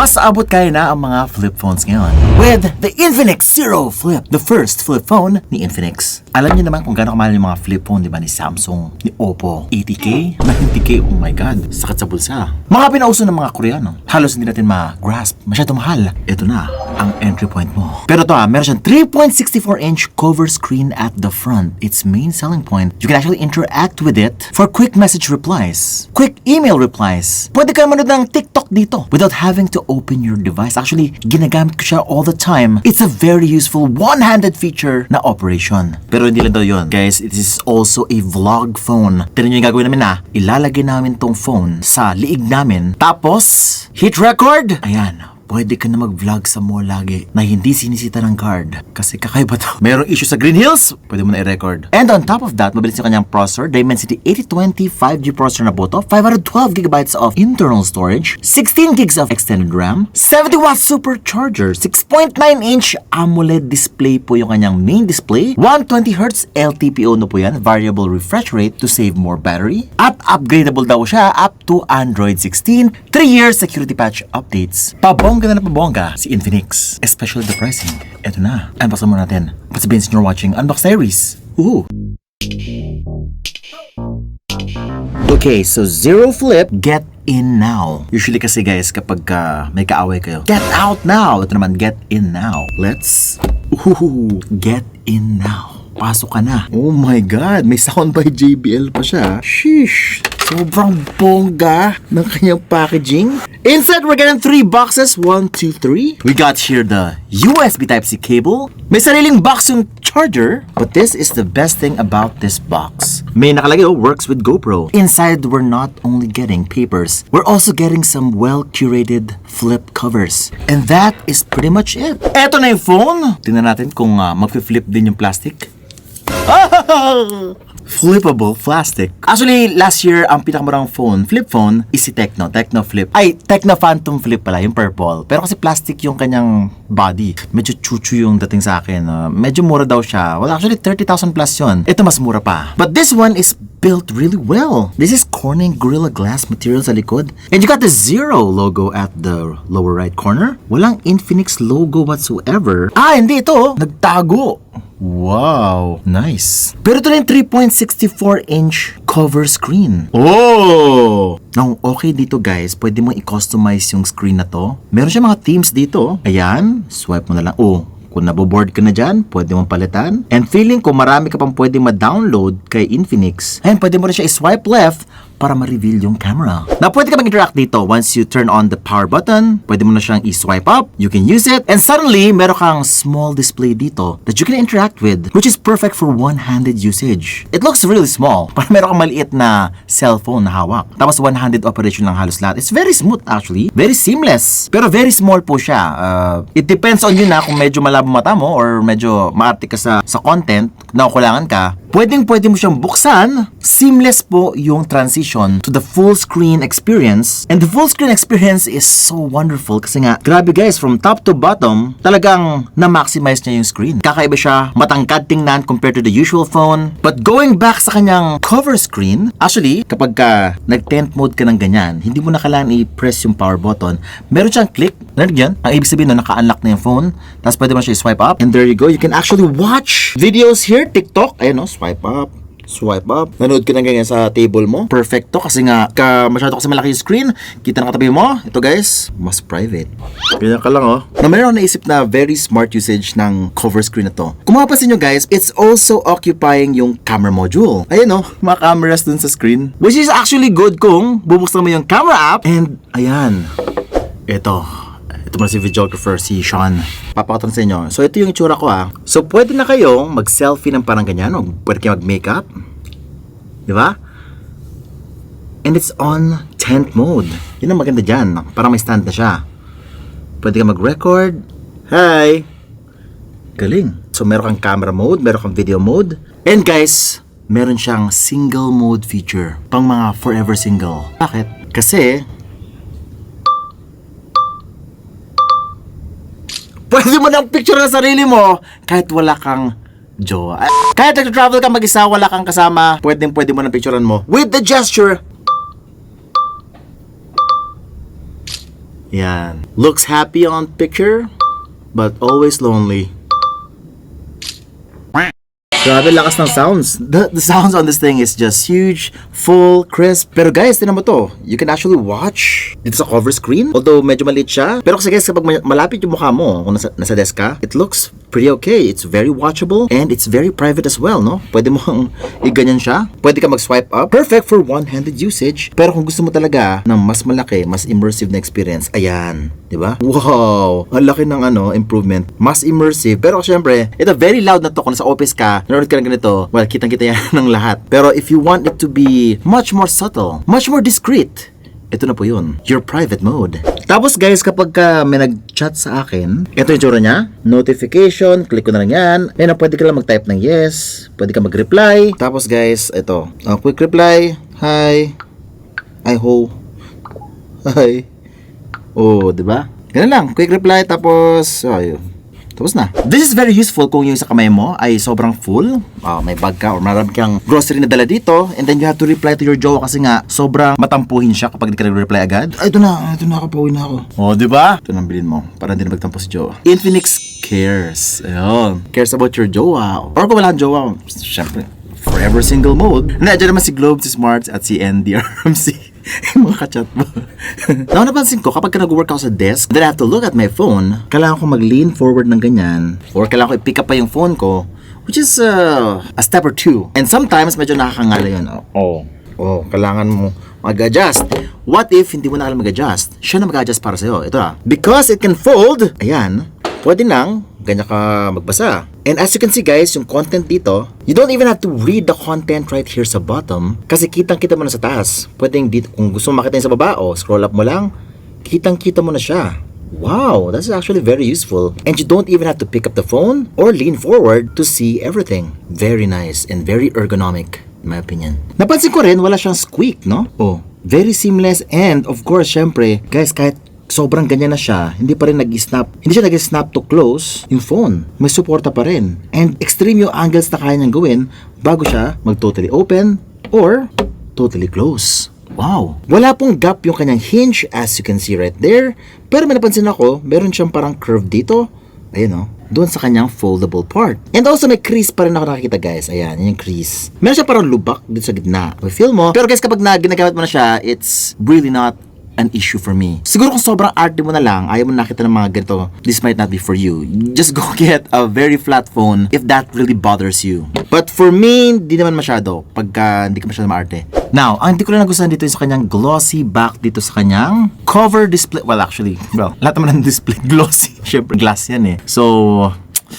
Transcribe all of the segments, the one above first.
Mas abot kaya na ang mga flip phones ngayon with the Infinix Zero Flip, the first flip phone ni Infinix. Alam niyo naman kung gaano kamahal yung mga flip phone, di ba, ni Samsung, ni Oppo. 80K? 90K? Oh my God. Sakit sa bulsa. Mga pinauso ng mga Koreano. Halos hindi natin ma-grasp. Masyado mahal. Ito na ang entry point mo. Pero to meron siyang 3.64-inch cover screen at the front. Its main selling point, you can actually interact with it for quick message replies, quick email replies. Pwede ka manood ng TikTok dito without having to open your device. Actually, ginagamit ko siya all the time. It's a very useful one-handed feature na operation. Pero hindi lang daw yun. Guys, it is also a vlog phone. Tignan nyo yung gagawin namin na. Ilalagay namin tong phone sa liig namin. Tapos, hit record. Ayan. Pwede ka na mag-vlog sa mall lagi na hindi sinisita ng card. Kasi kakaiba to. Mayroong issue sa Green Hills, pwede mo na i-record. And on top of that, mabilis yung kanyang processor. Dimensity 8020 5G processor na po to. 512GB of internal storage. 16GB of extended RAM. 70W supercharger. 6.9-inch AMOLED display po yung kanyang main display. 120Hz LTPO na po yan. Variable refresh rate to save more battery. At upgradable daw siya up to Android 16. 3-year security patch updates. Pabongga na pabongga si Infinix. Especially the pricing. Eto na. Unboxin mo natin. Pasabihin sa you're watching Unbox Diaries. Ooh. Okay, so Zero Flip, get in now. Usually kasi guys, kapag may kaaway kayo, get out now. Ito naman, get in now. Let's, get in now. Pasok ka na. Oh my God, may sound by JBL pa siya. Sheesh. Sobrang bongga ng kanyang packaging. Inside, we're getting 3 boxes. 1, 2, 3. We got here the USB Type-C cable. May sariling box yung charger. But this is the best thing about this box. May nakalagay, works with GoPro. Inside, we're not only getting papers. We're also getting some well-curated flip covers. And that is pretty much it. Eto na yung phone. Tingnan natin kung mag-flip din yung plastic. Flippable plastic. Actually, last year, ang pinakamurang phone, flip phone, is si Tecno Flip. Ay, Tecno Phantom Flip pala, yung purple. Pero kasi plastic yung kanyang body. Medyo chuchu yung dating sa akin. Medyo mura daw siya. Well, actually, 30,000 plus yun. Ito mas mura pa. But this one is built really well. This is Corning Gorilla Glass material sa likod. And you got the Zero logo at the lower right corner. Walang Infinix logo whatsoever. Hindi ito. Nagtago. Wow, nice. Pero ito na yung 3.64-inch cover screen. Oh! Now, okay dito guys, pwede mo i-customize yung screen na to. Meron siya mga themes dito. Ayan, swipe mo na lang. Oh, kung naboboard ka na dyan, pwede mong palitan. And feeling ko marami ka pang pwede ma-download kay Infinix. And pwede mo rin siya i-swipe left para ma-reveal yung camera. Now, pwede ka mag-interact dito. Once you turn on the power button, pwede mo na siyang i-swipe up. You can use it. And suddenly, meron kang small display dito that you can interact with, which is perfect for one-handed usage. It looks really small. Parang meron kang maliit na cellphone na hawak. Tapos one-handed operation lang halos lahat. It's very smooth actually. Very seamless. Pero very small po siya. It depends on you na kung medyo malabo mata mo or medyo maarte ka sa content na kulangan ka. Pwede mo siyang buksan. Seamless po yung transition to the full screen experience. And the full screen experience is so wonderful kasi nga, grabe guys, from top to bottom, talagang na-maximize niya yung screen. Kakaiba siya, matangkad tingnan compared to the usual phone. But going back sa kanyang cover screen, actually, kapag nag-tent mode ka ng ganyan, hindi mo na kailangan i-press yung power button. Meron siyang click, narinig yan? Ang ibig sabihin, naka-unlock na yung phone. Tapos pwede mo siya i-swipe up. And there you go, you can actually watch videos here, TikTok. Ayan o, swipe up. Swipe up. Nanood ka na ganyan sa table mo. Perfecto kasi nga masyado kasi malaki yung screen. Kita na katabi mo. Ito guys, mas private. Ganyan ka lang Na mayroon akong naisip na very smart usage ng cover screen na to. Kung mapapansin nyo guys, it's also occupying yung camera module. Ayan mga cameras dun sa screen. Which is actually good kung bubuksan mo yung camera app. And ayan. Ito mo si videographer, si Sean. Papakatan sa inyo. So, ito yung itsura ko So, pwede na kayong mag-selfie ng parang ganyan. O pwede kayo mag-makeup. Diba? And it's on tent mode. Yun ang maganda dyan. Parang may stand na siya. Pwede ka mag-record. Hi! Galing. So, meron kang camera mode, meron kang video mode. And guys, meron siyang single mode feature. Pang mga forever single. Bakit? Kasi pwede mo ng picture na sarili mo kahit wala kang jowa. Kahit nag-travel ka mag-isa, wala kang kasama, pwede mo ng picturean mo with the gesture. Yan. Looks happy on picture, but always lonely. Grabe, lakas ng sounds. The sounds on this thing is just huge, full, crisp. Pero guys, tinan mo to. You can actually watch dito sa cover screen. Although medyo maliit siya. Pero kasi guys, kapag malapit yung mukha mo, kung nasa desk ka, it looks pretty okay. It's very watchable and it's very private as well, no? Pwede mo i-ganyan siya. Pwede ka mag-swipe up. Perfect for one-handed usage. Pero kung gusto mo talaga ng mas malaki, mas immersive na experience, ayan. Diba? Wow! Ang laki ng improvement. Mas immersive. Pero syempre, ito very loud na to. Kung nasa office ka, nanonood ka ng ganito, well, kitang-kita yan ng lahat. Pero if you want it to be much more subtle, much more discreet, ito na po yun. Your private mode. Tapos guys, kapag may nag-chat sa akin, ito yung tsura niya. Notification, click ko na lang yan. Ayun, pwede ka lang mag-type ng yes. Pwede ka mag-reply. Tapos guys, ito. Quick reply. Hi. I hope. Hi. Oh, diba? Ganun lang. Quick reply. Tapos, ayun. Tapos na. This is very useful kung yung sa kamay mo ay sobrang full. May bag ka or marami kang grocery na dala dito. And then you have to reply to your jowa kasi nga sobrang matampuhin siya kapag di ka nag-reply agad. Ito na ako. Pauwi na ako. Oh, di ba? Ito nang bilhin mo para hindi na magtampo si jowa. Infinix cares. Ayun. Cares about your jowa. Or kung wala kang jowa, syempre, forever single mode. Nandiyan naman si Globe, si Smart at si NDRMC. Yung mga kachat mo. Now, napansin ko, kapag nag-work ako sa desk, then I have to look at my phone, kailangan ko mag-lean forward ng ganyan, or kailangan ko i-pick up pa yung phone ko, which is a step or two. And sometimes, medyo nakakangala yun. Kailangan mo mag-adjust. What if hindi mo na alam mag-adjust? Siya na mag-adjust para sa'yo. Ito because it can fold, ayan, pwede nang ganyan ka magbasa. And as you can see guys, yung content dito, you don't even have to read the content right here sa bottom kasi kitang-kita mo na sa taas. Pwedeng dito, kung gusto mo makita yung sa baba, scroll up mo lang, kitang-kita mo na siya. Wow, that's actually very useful. And you don't even have to pick up the phone or lean forward to see everything. Very nice and very ergonomic, in my opinion. Napansin ko rin, wala siyang squeak, no? Very seamless and of course, syempre, guys, kahit sobrang ganyan na siya, hindi siya nag-snap to close yung phone. May suporta pa rin. And extreme yung angles na kaya niyang gawin bago siya mag-totally open or totally close. Wow! Wala pong gap yung kanyang hinge as you can see right there. Pero may napansin ako, meron siyang parang curve dito. Ayun doon sa kanyang foldable part. And also may crease pa rin ako nakikita guys. Ayan, yung crease. Meron siya parang lubak dito sa gitna. May feel mo. Pero guys, kapag ginagamit mo na siya, it's really not an issue for me. Siguro kung sobrang arte mo na lang, ayaw mo nakita ng mga ganito, this might not be for you. Just go get a very flat phone if that really bothers you. But for me, di naman masyado pagka hindi ka masyado maarte. Now, ang hindi ko lang nagustuhan dito yung sa kanyang glossy back dito sa kanyang cover display. Well, actually, lahat naman ng display glossy. Syempre, glass yan eh. So,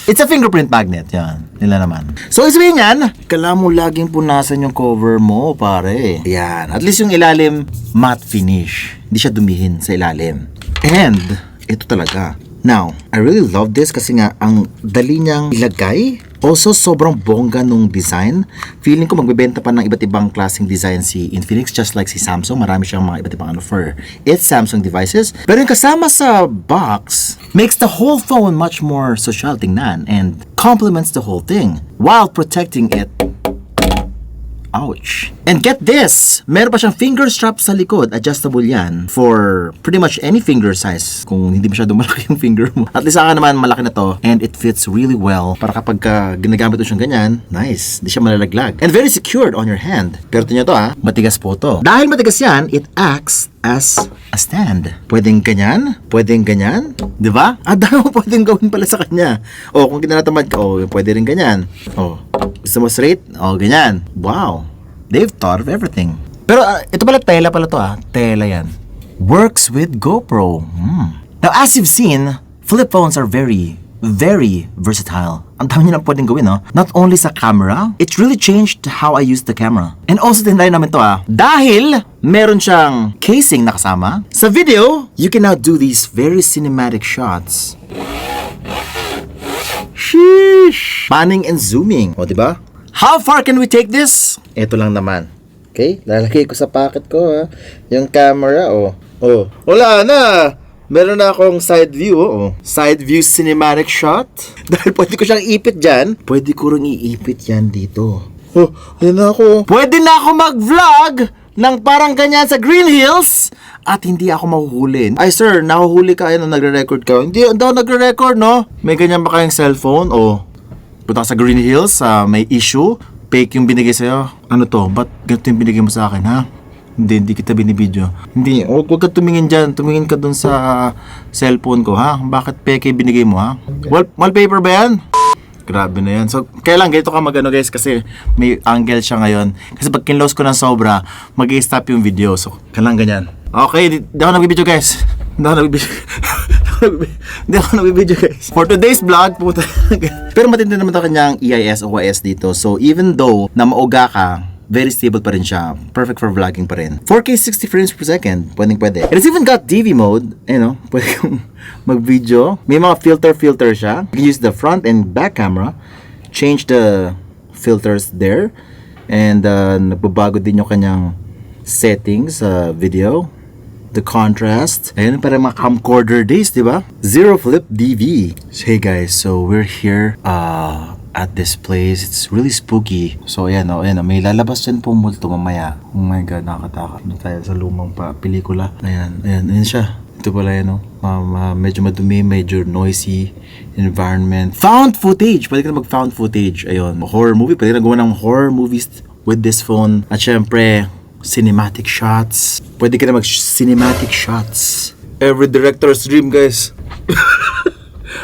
it's a fingerprint magnet, yan. Nila naman. So, isabihin yan, kailangan mo laging punasan yung cover mo, pare. Yan. At least yung ilalim, matte finish. Hindi siya dumihin sa ilalim. And, ito talaga. Now, I really love this kasi nga, ang dali niyang ilagay. Also, sobrang bongga nung design. Feeling ko magbebenta pa ng iba't ibang klaseng design si Infinix, just like si Samsung. Marami siyang mga iba't ibang for its Samsung devices. Pero yung kasama sa box makes the whole phone much more social tingnan and complements the whole thing while protecting it. Ouch. And get this! Meron pa siyang finger strap sa likod. Adjustable yan for pretty much any finger size. Kung hindi masyado malaki yung finger mo. At least akin naman malaki na to. And it fits really well. Para kapag ginagamit mo siyang ganyan, nice. Hindi siya malalaglag. And very secured on your hand. Pero ito nyo matigas po to. Dahil matigas yan, it acts as a stand. Pwedeng ganyan. Pwedeng ganyan. Diba? Dahil mo pwedeng gawin pala sa kanya. Kung kinalatamad ka, pwede rin ganyan. Gusto mo straight? Ganyan. Wow. They've thought of everything. Pero ito pala, tela pala to Tela yan. Works with GoPro. Now, as you've seen, flip phones are very, very versatile. Ang dami nyo lang pwedeng gawin, Not only sa camera, it really changed how I use the camera. And also, tindahin namin to, Dahil meron siyang casing na kasama, sa video, you can now do these very cinematic shots. Sheesh! Panning and zooming. Diba? How far can we take this? Ito lang naman. Okay? Lalagay ko sa pocket ko, yung camera, Wala na! Meron na akong side view, Side view cinematic shot. Dahil pwede ko siyang ipit dyan, pwede ko rin iipit yan dito. Ayan na ako. Pwede na ako mag-vlog Nang parang ganyan sa Green Hills at hindi ako mahuhuli. Ay sir, nahuhuli ka, ayun, nagre-record ka. Hindi daw nagre-record, no? May ganyan ba kayong cellphone? O, punta ka sa Green Hills, may issue, fake yung binigay sa'yo. Ano to? Ba't ganito yung binigay mo sa akin, ha? Hindi kita binibidyo. Hindi, huwag ka tumingin dyan. Tumingin ka dun sa cellphone ko, ha? Bakit peke binigay mo, ha? Wallpaper ba yan? Grabe na yan. So, kailan ganito ka magano guys kasi may angle siya ngayon. Kasi pag kinlose ko ng sobra, mag-i-stop yung video. So, kailan ganyan. Okay, di ako nagbibideo guys. Hindi ako nagbibideo. Hindi ako nagbibideo guys. For today's vlog, puta. Pero matindi naman ito kanyang EIS o OIS dito. So, even though na mauga ka, very stable pa rin siya. Perfect for vlogging pa rin. 4K 60 frames per second. Pwede. And it's even got DV mode. You know, pwede kong mag-video. May mga filter siya. You can use the front and back camera. Change the filters there. And nagbabago din yung kanyang settings sa video. The contrast. Ayun, parang mga camcorder days, di ba? Zero Flip DV. Hey guys, so we're here at this place. It's really spooky. So ayan, may lalabas dyan po multo mamaya. Oh my god, nakakatakot na tayo sa lumang pelikula. Ayan siya. Ito pala yan, medyo madumi, medyo noisy environment. Found footage! Pwede ka na mag-found footage. Ayun, horror movie. Pwede ka na gawa ng horror movies with this phone. At syempre, cinematic shots. Pwede ka na mag-cinematic shots. Every director's dream, guys.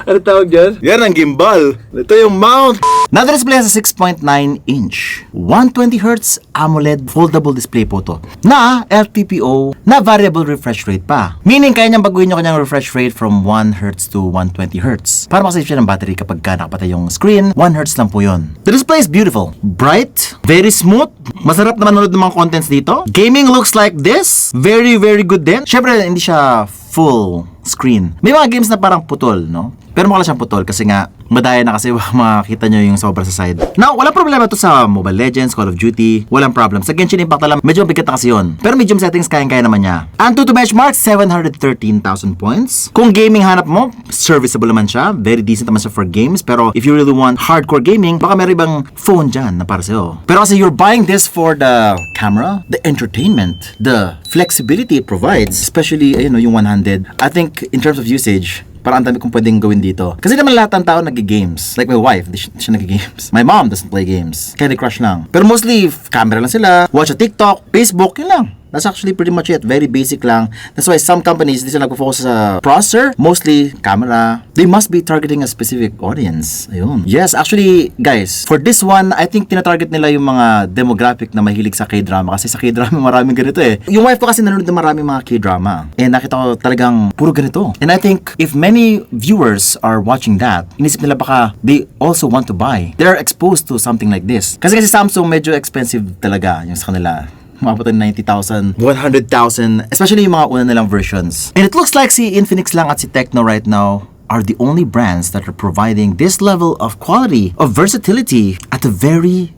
Ano tawag dyan? Yan ang gimbal. Ito yung mount. Now the display has a 6.9 inch 120Hz AMOLED foldable display po to na LTPO na variable refresh rate pa. Meaning kaya niyang baguhin yung kanyang refresh rate from 1Hz to 120Hz. Para makasave siya ng battery kapag nakapatay yung screen, 1Hz lang po yun. The display is beautiful, bright, very smooth, masarap na manood ng mga contents dito. Gaming looks like this, very good din. Syempre hindi siya full screen. May mga games na parang putol, no? Pero mukha siyang putol kasi nga madaya na kasi makikita nyo yung sobra sa side. Now, walang problema to sa Mobile Legends, Call of Duty, walang problem. Sa Genshin Impact lang, medyo mabigat na kasi yun. Pero medium settings, kaya naman niya. Antutu benchmark, 713,000 points. Kung gaming hanap mo, serviceable naman siya. Very decent naman siya for games. Pero if you really want hardcore gaming, baka meron ibang phone dyan na para sa'yo. Pero kasi you're buying this for the camera, the entertainment, the flexibility it provides, especially, yung one-handed. I think in terms of usage, parang ang dami kong pwedeng gawin dito. Kasi naman lahat ng tao nag-games. Like my wife, di siya nag-games. My mom doesn't play games. Candy Crush lang. Pero mostly, camera lang sila. Watch a TikTok, Facebook, yun lang. That's actually pretty much it. Very basic lang. That's why some companies, hindi sila nagpo-focus sa processor. Mostly, camera. They must be targeting a specific audience. Ayun. Yes, actually, guys, for this one, I think tinatarget nila yung mga demographic na mahilig sa K-drama. Kasi sa K-drama, maraming ganito eh. Yung wife ko kasi nanonood ng maraming mga K-drama. And nakita ko talagang puro ganito. And I think, if many viewers are watching that, inisip nila baka they also want to buy. They're exposed to something like this. Kasi Samsung medyo expensive talaga yung sa kanila. Umabot ng 90,000, 100,000, especially yung mga una nilang versions. And it looks like si Infinix lang at si Tecno right now are the only brands that are providing this level of quality, of versatility at a very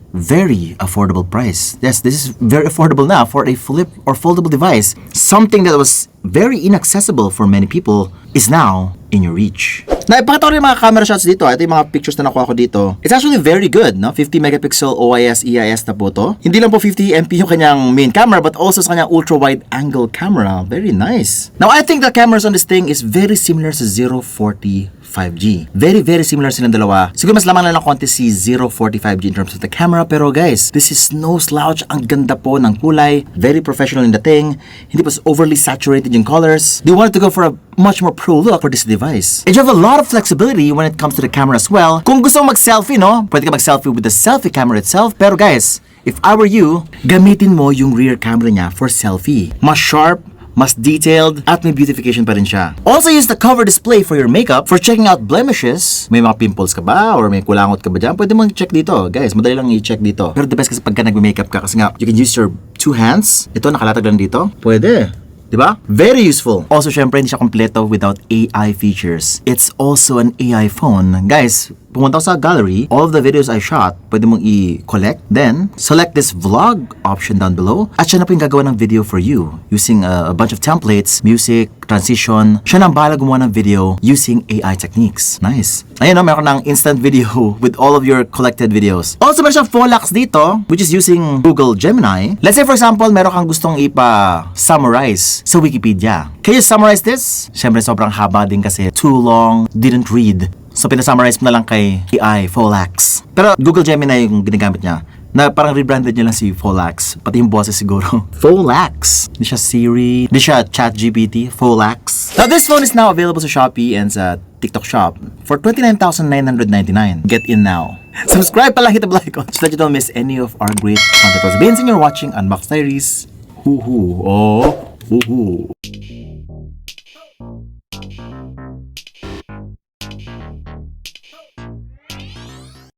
affordable price. Yes, this is very affordable now for a flip or foldable device. Something that was very inaccessible for many people is now in your reach. Naipakita ko rin yung mga camera shots dito. Ito yung mga pictures na nakuha ko dito. It's actually very good, no? 50 megapixel OIS, EIS na po to. Hindi lang po 50 MP yung kanyang main camera, but also sa kanyang ultra-wide angle camera. Very nice. Now, I think the cameras on this thing is very similar sa 040 5G. Very similar silang dalawa. Siguro mas lamang lang ng konti si 040 5G in terms of the camera. Pero guys, this is no slouch. Ang ganda po ng kulay. Very professional in the thing. Hindi po overly saturated yung colors. They wanted to go for a much more pro look for this device. And you have a lot of flexibility when it comes to the camera as well. Kung gusto mo mag-selfie, no? Pwede ka mag-selfie with the selfie camera itself. Pero guys, if I were you, gamitin mo yung rear camera niya for selfie. Mas sharp, mas detailed, at may beautification pa rin siya. Also use the cover display for your makeup for checking out blemishes. May mga pimples ka ba? Or may kulangot ka ba dyan? Pwede mong check dito. Guys, madali lang i-check dito. Pero the best kasi pagka nagme-makeup ka kasi nga, you can use your two hands. Ito, nakalatag lang dito. Pwede. Diba? Very useful. Also, syempre, hindi siya kompleto without AI features. It's also an AI phone. Guys, pumunta ako sa gallery, all of the videos I shot, pwede mong i-collect. Then, select this vlog option down below. At siya na po yung gagawa ng video for you using a bunch of templates, music, transition. Siya na ang bahala gumawa ng video using AI techniques. Nice. Ayun meron ng instant video with all of your collected videos. Also, meron siyang Folax dito, which is using Google Gemini. Let's say, for example, meron kang gustong ipa-summarize sa Wikipedia. Can you summarize this? Siyempre, sobrang haba din kasi too long, didn't read. So, pinasummarize mo na lang kay AI, Folax. Pero Google Gemini yung ginagamit niya. Na parang rebranded niya lang si Folax. Pati yung boses siguro. Folax. Hindi siya Siri. Hindi siya ChatGPT. Folax. Now, this phone is now available sa Shopee and sa TikTok Shop for 29,999. Get in now. Subscribe pala, hit the bell icon so that you don't miss any of our great content. Sabihin sa inyo watching Unbox Diaries. Hoo-hoo. Oh. Hoo-hoo.